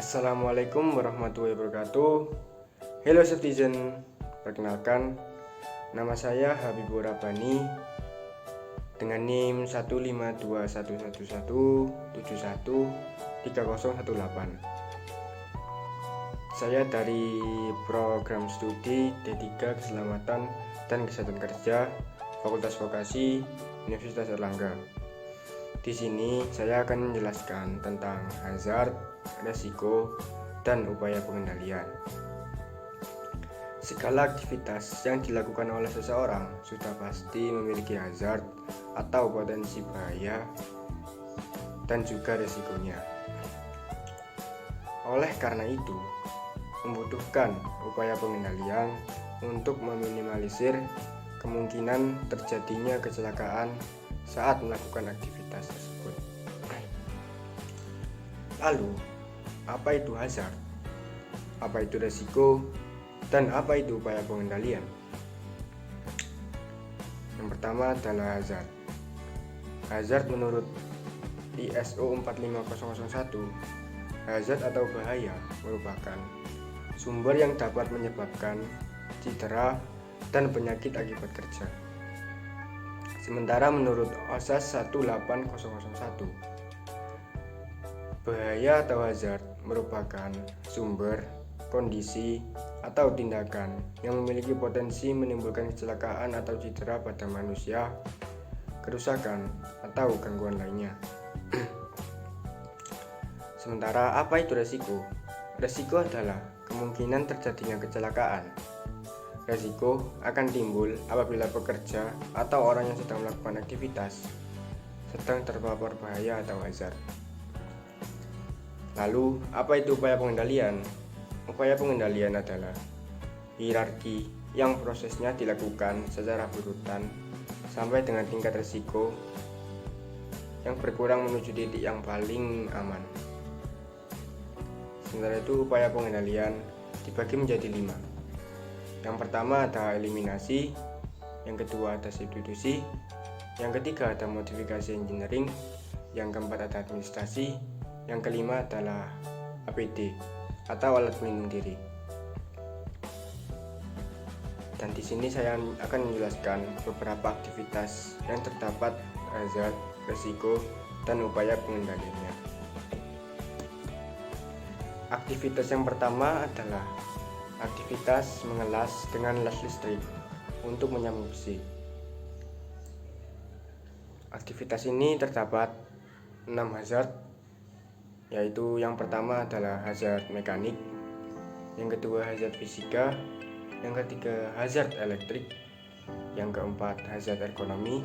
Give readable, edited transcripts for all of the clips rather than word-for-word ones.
Assalamualaikum warahmatullahi wabarakatuh. Hello citizen, perkenalkan nama saya Habibur Rabbani dengan NIM 1521171713018. Saya dari program studi D3 Keselamatan dan Kesehatan Kerja Fakultas Vokasi Universitas Erlangga. Di sini saya akan menjelaskan tentang hazard, resiko, dan upaya pengendalian. Segala aktivitas yang dilakukan oleh seseorang sudah pasti memiliki hazard atau potensi bahaya dan juga resikonya. Oleh karena itu, membutuhkan upaya pengendalian untuk meminimalisir kemungkinan terjadinya kecelakaan saat melakukan aktivitas tersebut. Lalu, apa itu hazard? Apa itu resiko? Dan apa itu upaya pengendalian? Yang pertama adalah hazard. Hazard menurut ISO 45001, hazard atau bahaya merupakan sumber yang dapat menyebabkan cedera dan penyakit akibat kerja. Sementara menurut OSAS 18001, bahaya atau hazard merupakan sumber, kondisi, atau tindakan yang memiliki potensi menimbulkan kecelakaan atau cedera pada manusia, kerusakan, atau gangguan lainnya. Sementara apa itu resiko? Resiko adalah kemungkinan terjadinya kecelakaan. Resiko akan timbul apabila pekerja atau orang yang sedang melakukan aktivitas sedang terpapar bahaya atau hazard. Lalu, apa itu upaya pengendalian? Upaya pengendalian adalah hierarki yang prosesnya dilakukan secara berurutan sampai dengan tingkat resiko yang berkurang menuju titik yang paling aman. Sementara itu, upaya pengendalian dibagi menjadi 5. Yang pertama ada eliminasi, yang kedua ada substitusi, yang ketiga ada modifikasi engineering, yang keempat ada administrasi, yang kelima adalah APD atau alat pelindung diri. Dan di sini saya akan menjelaskan beberapa aktivitas yang terdapat hazard, resiko, dan upaya pengendaliannya. Aktivitas yang pertama adalah aktivitas mengelas dengan las listrik untuk menyambung besi. Aktivitas ini terdapat 6 hazard, yaitu yang pertama adalah hazard mekanik, yang kedua hazard fisika, yang ketiga hazard elektrik, yang keempat hazard ergonomi,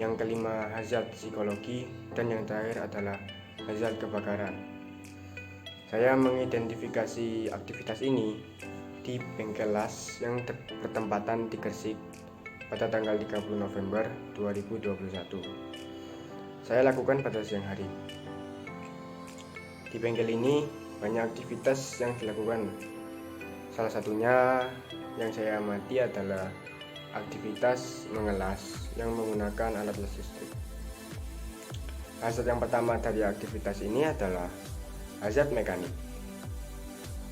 yang kelima hazard psikologi, dan yang terakhir adalah hazard kebakaran. Saya mengidentifikasi aktivitas ini di bengkel las yang bertempatan di Gresik pada tanggal 30 November 2021. Saya lakukan pada siang hari. Di bengkel ini banyak aktivitas yang dilakukan. Salah satunya yang saya amati adalah aktivitas mengelas yang menggunakan alat las listrik. Hazard yang pertama dari aktivitas ini adalah hazard mekanik.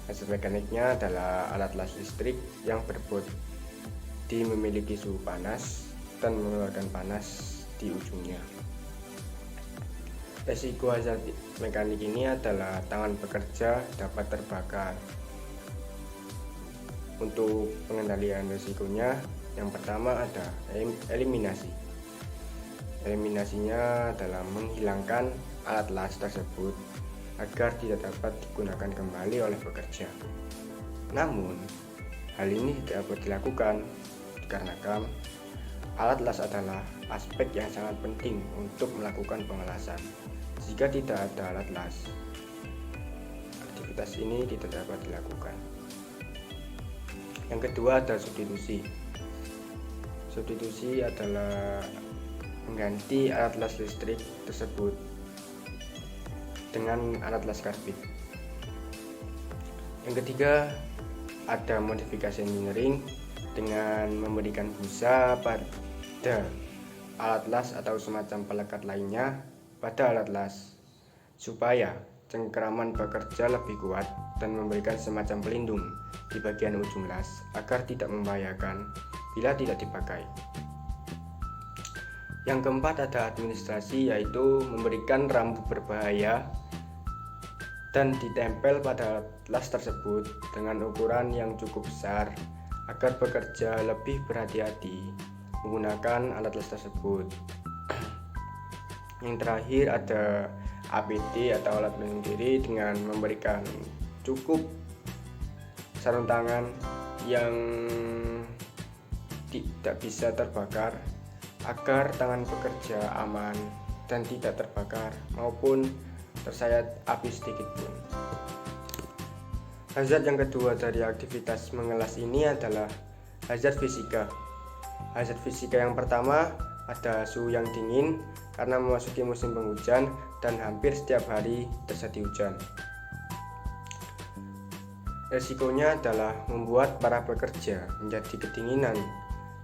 Hazard mekaniknya adalah alat las listrik yang berbodi memiliki suhu panas dan mengeluarkan panas di ujungnya. Resiko hazard mekanik ini adalah tangan pekerja dapat terbakar. Untuk pengendalian risikonya, yang pertama ada eliminasi. Eliminasinya adalah menghilangkan alat las tersebut agar tidak dapat digunakan kembali oleh pekerja. Namun, hal ini tidak dapat dilakukan dikarenakan alat las adalah aspek yang sangat penting untuk melakukan pengelasan. Jika tidak ada alat las, aktivitas ini tidak dapat dilakukan. Yang kedua ada substitusi. Substitusi adalah mengganti alat las listrik tersebut dengan alat las karbit. Yang ketiga ada modifikasi engineering dengan memberikan busa pada alat las atau semacam pelekat lainnya pada alat las supaya cengkraman bekerja lebih kuat dan memberikan semacam pelindung di bagian ujung las agar tidak membahayakan bila tidak dipakai. Yang keempat ada administrasi, yaitu memberikan rambu berbahaya dan ditempel pada las tersebut dengan ukuran yang cukup besar agar pekerja lebih berhati-hati menggunakan alat las tersebut. Yang terakhir ada APD atau alat pelindung diri dengan memberikan cukup sarung tangan yang tidak bisa terbakar agar tangan pekerja aman dan tidak terbakar maupun tersayat api sedikit pun. Hazard yang kedua dari aktivitas mengelas ini adalah hazard fisika. Hazard fisika yang pertama ada suhu yang dingin karena memasuki musim penghujan dan hampir setiap hari terjadi hujan. Resikonya adalah membuat para pekerja menjadi kedinginan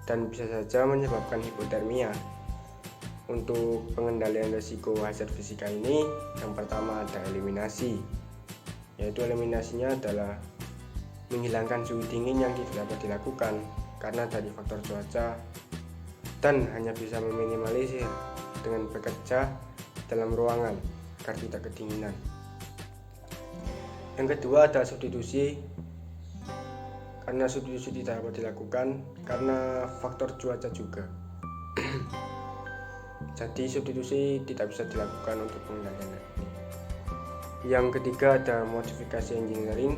dan bisa saja menyebabkan hipotermia. Untuk pengendalian risiko hazard fisika ini, yang pertama ada eliminasi, yaitu eliminasinya adalah menghilangkan suhu dingin yang tidak dapat dilakukan karena dari faktor cuaca dan hanya bisa meminimalisir dengan bekerja dalam ruangan agar tidak kedinginan. Yang kedua ada substitusi, karena substitusi tidak dapat dilakukan karena faktor cuaca juga. Jadi substitusi tidak bisa dilakukan untuk pengendalian ini. Yang ketiga ada modifikasi engineering,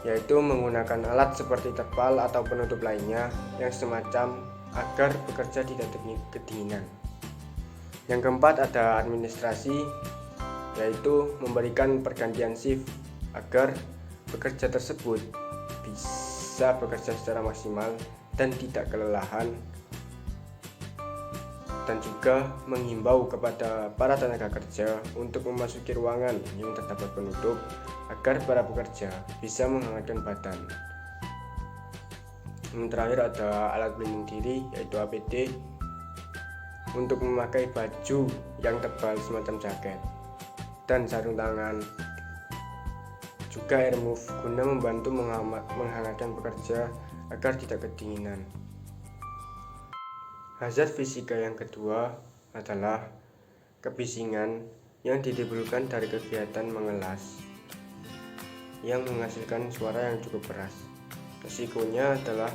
yaitu menggunakan alat seperti terpal atau penutup lainnya yang semacam agar pekerja tidak kedinginan. Yang keempat ada administrasi, yaitu memberikan pergantian shift agar pekerja tersebut bisa bekerja secara maksimal dan tidak kelelahan, dan juga menghimbau kepada para tenaga kerja untuk memasuki ruangan yang terdapat penutup agar para pekerja bisa menghangatkan badan. Yang terakhir ada alat pelindung diri, yaitu APD, untuk memakai baju yang tebal semacam jaket dan sarung tangan, juga airmove guna membantu menghangatkan pekerja agar tidak kedinginan. Hazard fisika yang kedua adalah kebisingan yang ditimbulkan dari kegiatan mengelas yang menghasilkan suara yang cukup keras. Risikonya adalah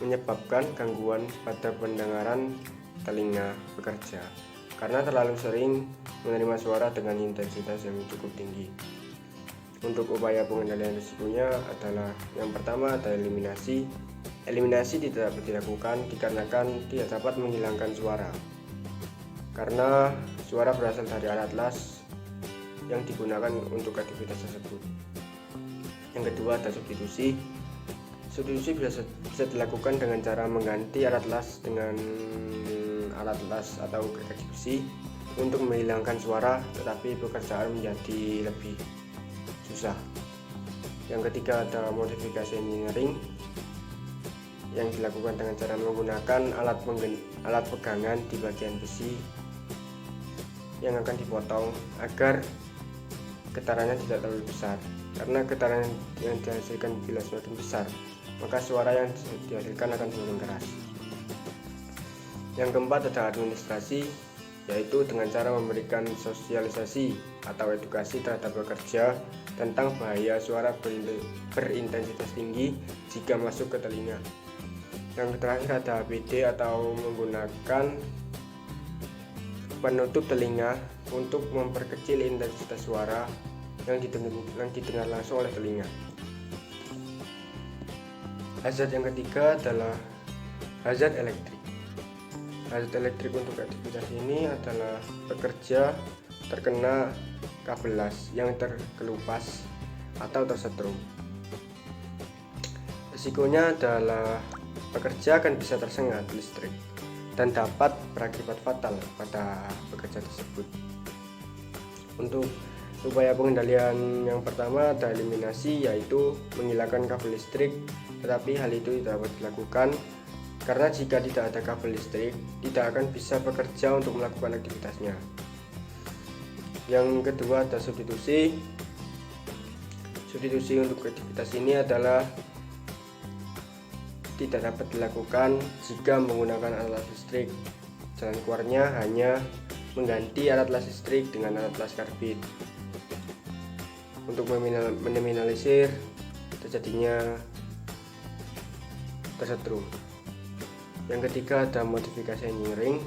menyebabkan gangguan pada pendengaran telinga pekerja karena terlalu sering menerima suara dengan intensitas yang cukup tinggi. Untuk upaya pengendalian risikonya adalah yang pertama ada eliminasi. Eliminasi tidak dapat dilakukan dikarenakan tidak dapat menghilangkan suara, karena suara berasal dari alat las yang digunakan untuk aktivitas tersebut. Yang kedua ada substitusi. Substitusi bisa dilakukan dengan cara mengganti alat las dengan alat las atau gergaji besi untuk menghilangkan suara, tetapi pekerjaan menjadi lebih susah. Yang ketiga ada modifikasi engineering yang dilakukan dengan cara menggunakan alat pegangan di bagian besi yang akan dipotong agar getarannya tidak terlalu besar, karena getaran yang dihasilkan bila semakin besar maka suara yang dihasilkan akan semakin keras. Yang keempat ada administrasi, yaitu dengan cara memberikan sosialisasi atau edukasi terhadap pekerja tentang bahaya suara berintensitas tinggi jika masuk ke telinga. Yang terakhir ada APD atau menggunakan penutup telinga untuk memperkecil intensitas suara yang didengar langsung oleh telinga. Hazard yang ketiga adalah hazard elektrik. Hazard elektrik untuk aktivitas ini adalah pekerja terkena kabel las yang terkelupas atau tersetrum. Risikonya adalah pekerja akan bisa tersengat listrik dan dapat berakibat fatal pada pekerja tersebut. Untuk upaya pengendalian yang pertama ada eliminasi, yaitu menghilangkan kabel listrik, tetapi hal itu tidak dapat dilakukan karena jika tidak ada kabel listrik tidak akan bisa bekerja untuk melakukan aktivitasnya. Yang kedua ada substitusi. Substitusi untuk aktivitas ini adalah tidak dapat dilakukan jika menggunakan alat listrik. Jalan keluarnya hanya mengganti alat las listrik dengan alat las karbit untuk meminimalisir terjadinya tersetrum. Yang ketiga ada modifikasi engineering.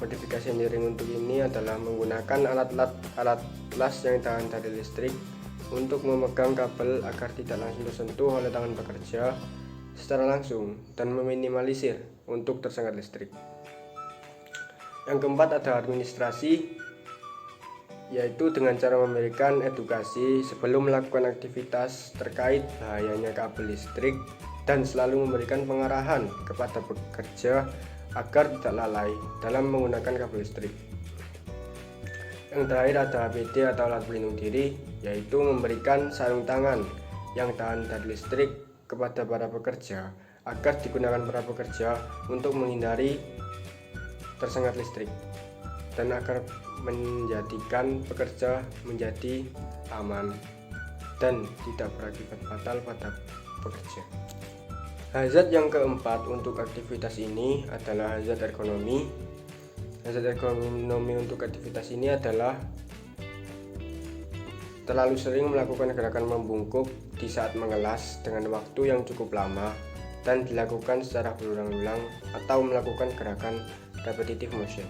Modifikasi engineering untuk ini adalah menggunakan alat las yang tahan dari listrik untuk memegang kabel agar tidak langsung tersentuh oleh tangan pekerja secara langsung dan meminimalisir untuk tersengat listrik. Yang keempat ada administrasi, yaitu dengan cara memberikan edukasi sebelum melakukan aktivitas terkait bahayanya kabel listrik dan selalu memberikan pengarahan kepada pekerja agar tidak lalai dalam menggunakan kabel listrik. Yang terakhir ada APD atau alat pelindung diri, yaitu memberikan sarung tangan yang tahan dari listrik kepada para pekerja agar digunakan para pekerja untuk menghindari tersengat listrik dan agar menjadikan pekerja menjadi aman dan tidak berakibat fatal pada pekerja. Hazard yang keempat untuk aktivitas ini adalah hazard ergonomi. Hazard ergonomi untuk aktivitas ini adalah terlalu sering melakukan gerakan membungkuk di saat mengelas dengan waktu yang cukup lama dan dilakukan secara berulang-ulang atau melakukan gerakan repetitive motion.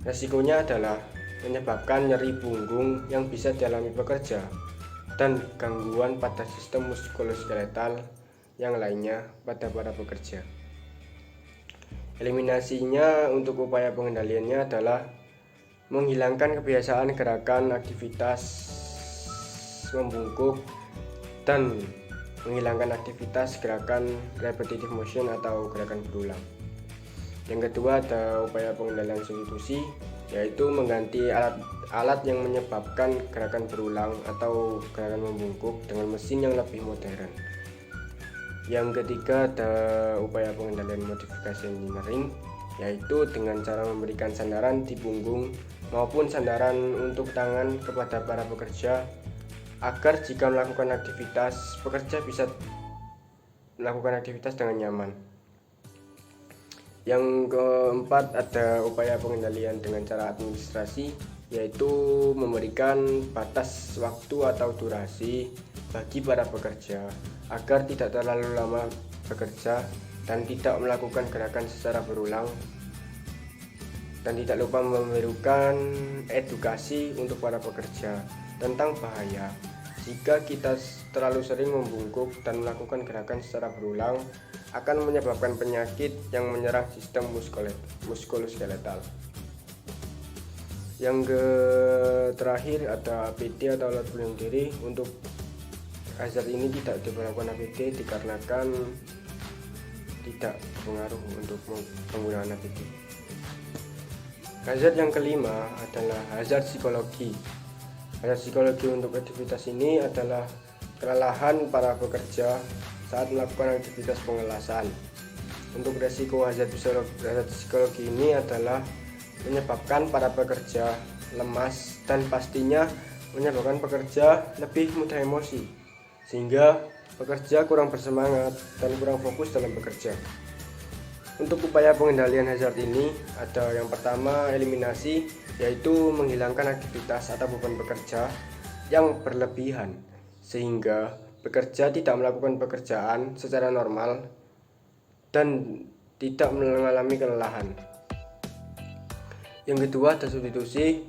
Resikonya adalah menyebabkan nyeri punggung yang bisa dialami pekerja dan gangguan pada sistem muskuloskeletal yang lainnya pada para pekerja. Eliminasinya untuk upaya pengendaliannya adalah menghilangkan kebiasaan gerakan aktivitas membungkuk dan menghilangkan aktivitas gerakan repetitive motion atau gerakan berulang. Yang kedua ada upaya pengendalian substitusi, yaitu mengganti alat yang menyebabkan gerakan berulang atau gerakan membungkuk dengan mesin yang lebih modern. Yang ketiga ada upaya pengendalian modifikasi engineering, yaitu dengan cara memberikan sandaran di punggung maupun sandaran untuk tangan kepada para pekerja agar jika melakukan aktivitas, pekerja bisa melakukan aktivitas dengan nyaman. Yang keempat ada upaya pengendalian dengan cara administrasi, yaitu memberikan batas waktu atau durasi bagi para pekerja agar tidak terlalu lama bekerja dan tidak melakukan gerakan secara berulang, dan tidak lupa memberikan edukasi untuk para pekerja tentang bahaya jika kita terlalu sering membungkuk dan melakukan gerakan secara berulang akan menyebabkan penyakit yang menyerang sistem muskuloskeletal. Yang terakhir ada APD atau alat pelindung diri. Untuk hazard ini tidak diberlakukan APD dikarenakan tidak berpengaruh untuk penggunaan APD. Hazard yang kelima adalah hazard psikologi. Hazard psikologi untuk aktivitas ini adalah kelelahan para pekerja saat melakukan aktivitas pengelasan. Untuk resiko hazard psikologi ini adalah menyebabkan para pekerja lemas dan pastinya menyebabkan pekerja lebih mudah emosi, sehingga pekerja kurang bersemangat dan kurang fokus dalam bekerja. Untuk upaya pengendalian hazard ini ada yang pertama eliminasi, yaitu menghilangkan aktivitas atau beban pekerja yang berlebihan sehingga pekerja tidak melakukan pekerjaan secara normal dan tidak mengalami kelelahan. Yang kedua ada substitusi,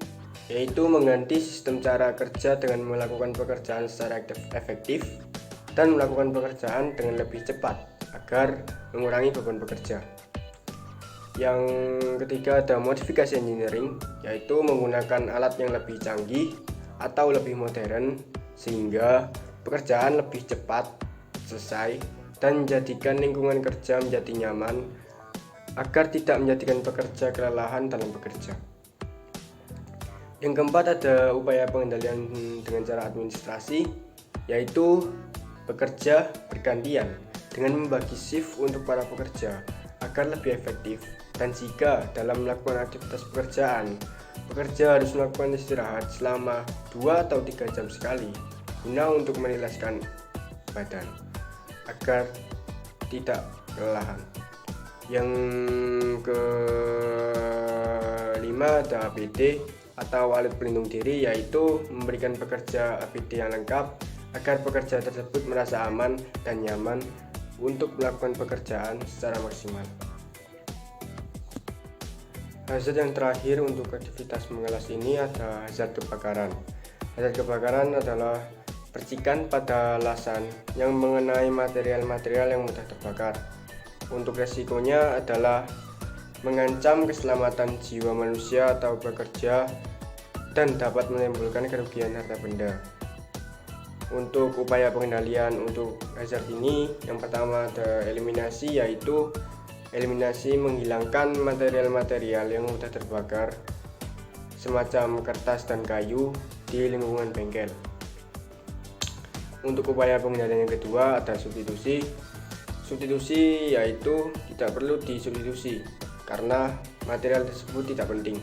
yaitu mengganti sistem cara kerja dengan melakukan pekerjaan secara efektif dan melakukan pekerjaan dengan lebih cepat agar mengurangi beban pekerja. Yang ketiga ada modifikasi engineering, yaitu menggunakan alat yang lebih canggih atau lebih modern sehingga pekerjaan lebih cepat selesai dan menjadikan lingkungan kerja menjadi nyaman agar tidak menjadikan pekerja kelelahan dalam bekerja. Yang keempat ada upaya pengendalian dengan cara administrasi, yaitu bekerja bergantian dengan membagi shift untuk para pekerja agar lebih efektif, dan jika dalam melakukan aktivitas pekerjaan Pekerja harus melakukan istirahat selama 2 atau 3 jam sekali guna untuk merilekskan badan agar tidak kelelahan. Yang kelima ada APD atau alat pelindung diri, yaitu memberikan pekerja APD yang lengkap agar pekerja tersebut merasa aman dan nyaman untuk melakukan pekerjaan secara maksimal. Hazard yang terakhir untuk aktivitas mengelas ini ada hazard kebakaran. Hazard kebakaran adalah percikan pada lasan yang mengenai material-material yang mudah terbakar. Untuk resikonya adalah mengancam keselamatan jiwa manusia atau pekerja dan dapat menimbulkan kerugian harta benda. Untuk upaya pengendalian untuk hazard ini, yang pertama ada eliminasi, yaitu eliminasi menghilangkan material-material yang mudah terbakar semacam kertas dan kayu di lingkungan bengkel. Untuk upaya pengendalian yang kedua ada substitusi. Substitusi yaitu tidak perlu disubstitusi karena material tersebut tidak penting.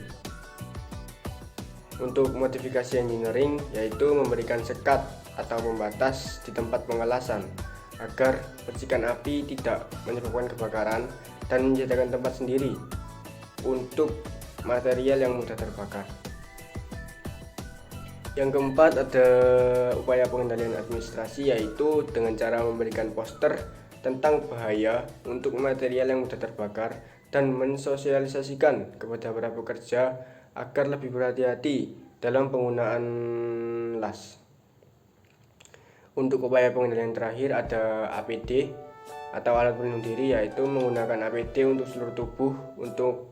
Untuk modifikasi engineering yaitu memberikan sekat atau pembatas di tempat pengelasan agar percikan api tidak menyebabkan kebakaran dan menyediakan tempat sendiri untuk material yang mudah terbakar. Yang keempat ada upaya pengendalian administrasi, yaitu dengan cara memberikan poster tentang bahaya untuk material yang mudah terbakar dan mensosialisasikan kepada para pekerja agar lebih berhati-hati dalam penggunaan las. Untuk upaya pengendalian terakhir ada APD atau alat pelindung diri, yaitu menggunakan APD untuk seluruh tubuh untuk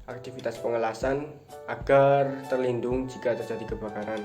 aktivitas pengelasan agar terlindung jika terjadi kebakaran.